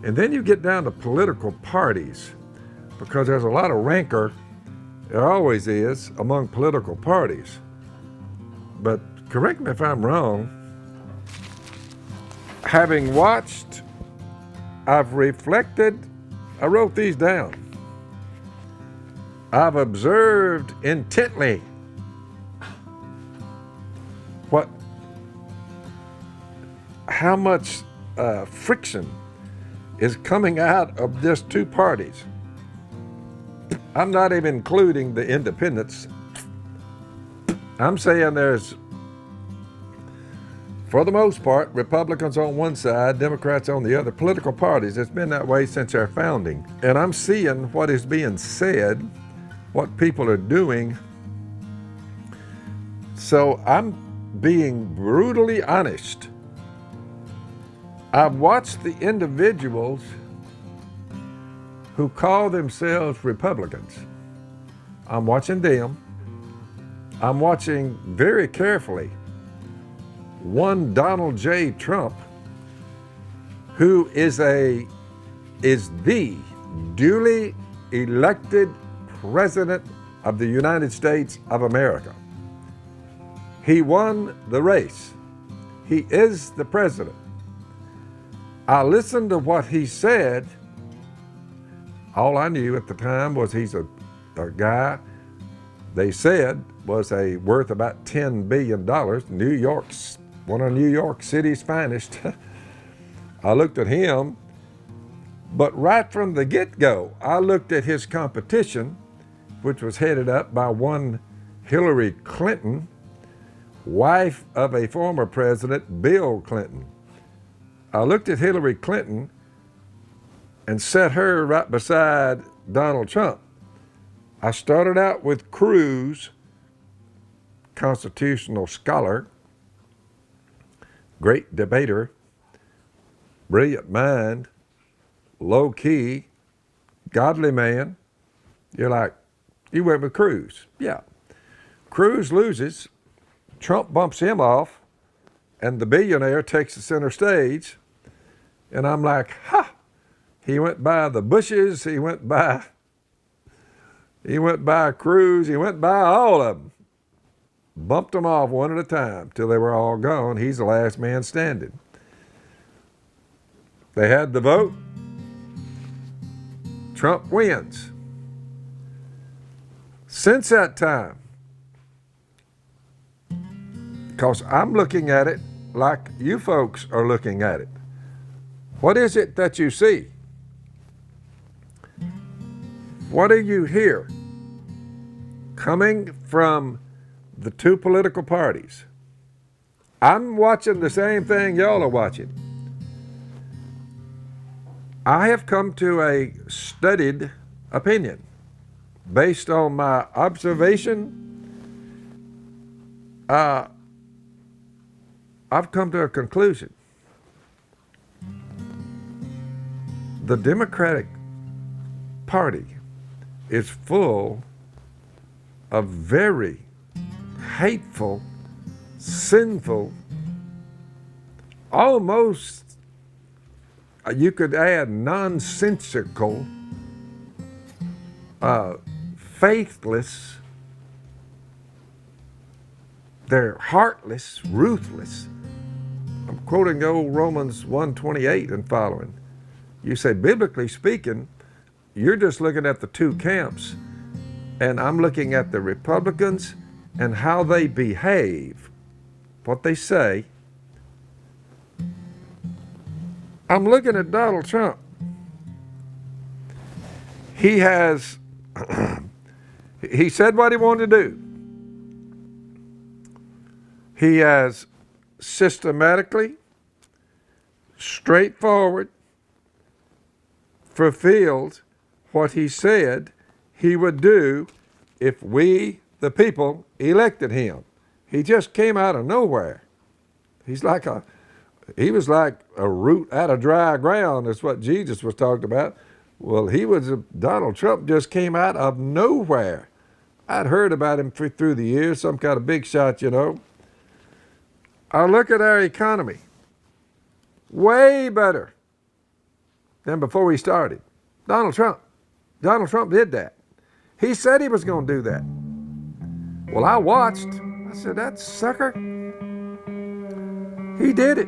And then you get down to political parties, because there's a lot of rancor, there always is, among political parties. But correct me if I'm wrong, having watched, I've reflected, I wrote these down. I've observed intently how much friction is coming out of just two parties. I'm not even including the independents. I'm saying there's, for the most part, Republicans on one side, Democrats on the other, political parties. It's been that way since our founding. And I'm seeing what is being said, what people are doing. So I'm being brutally honest. I've watched the individuals who call themselves Republicans. I'm watching them. I'm watching very carefully one Donald J. Trump, who is the duly elected president of the United States of America. He won the race. He is the president. I listened to what he said. All I knew at the time was he's a guy they said was worth about $10 billion. New York's, one of New York City's finest. I looked at him, but right from the get-go, I looked at his competition, which was headed up by one Hillary Clinton, wife of a former president, Bill Clinton. I looked at Hillary Clinton and set her right beside Donald Trump. I started out with Cruz, constitutional scholar, great debater, brilliant mind, low key, godly man. You're like, you went with Cruz. Yeah. Cruz loses, Trump bumps him off, and the billionaire takes the center stage. And I'm like, ha! He went by the Bushes, he went by Cruz, he went by all of them. Bumped them off one at a time till they were all gone. He's the last man standing. They had the vote. Trump wins. Since that time, because I'm looking at it like you folks are looking at it. What is it that you see? What do you hear coming from the two political parties? I'm watching the same thing y'all are watching. I have come to a studied opinion based on my observation. I've come to a conclusion. The Democratic Party is full of very hateful, sinful, almost, you could add nonsensical, faithless, they're heartless, ruthless. I'm quoting old Romans 1:28 and following. You say, biblically speaking, you're just looking at the two camps, and I'm looking at the Republicans and how they behave, what they say. I'm looking at Donald Trump. He has, he said what he wanted to do. He has systematically, straightforward, fulfilled what he said he would do if we, the people, elected him. He just came out of nowhere. He was like a root out of dry ground, is what Jesus was talking about. Well, Donald Trump just came out of nowhere. I'd heard about him through the years, some kind of big shot, you know. I look at our economy. Way better. than before he started. Donald Trump did that. He said he was going to do that. Well, I watched. I said, that sucker, he did it.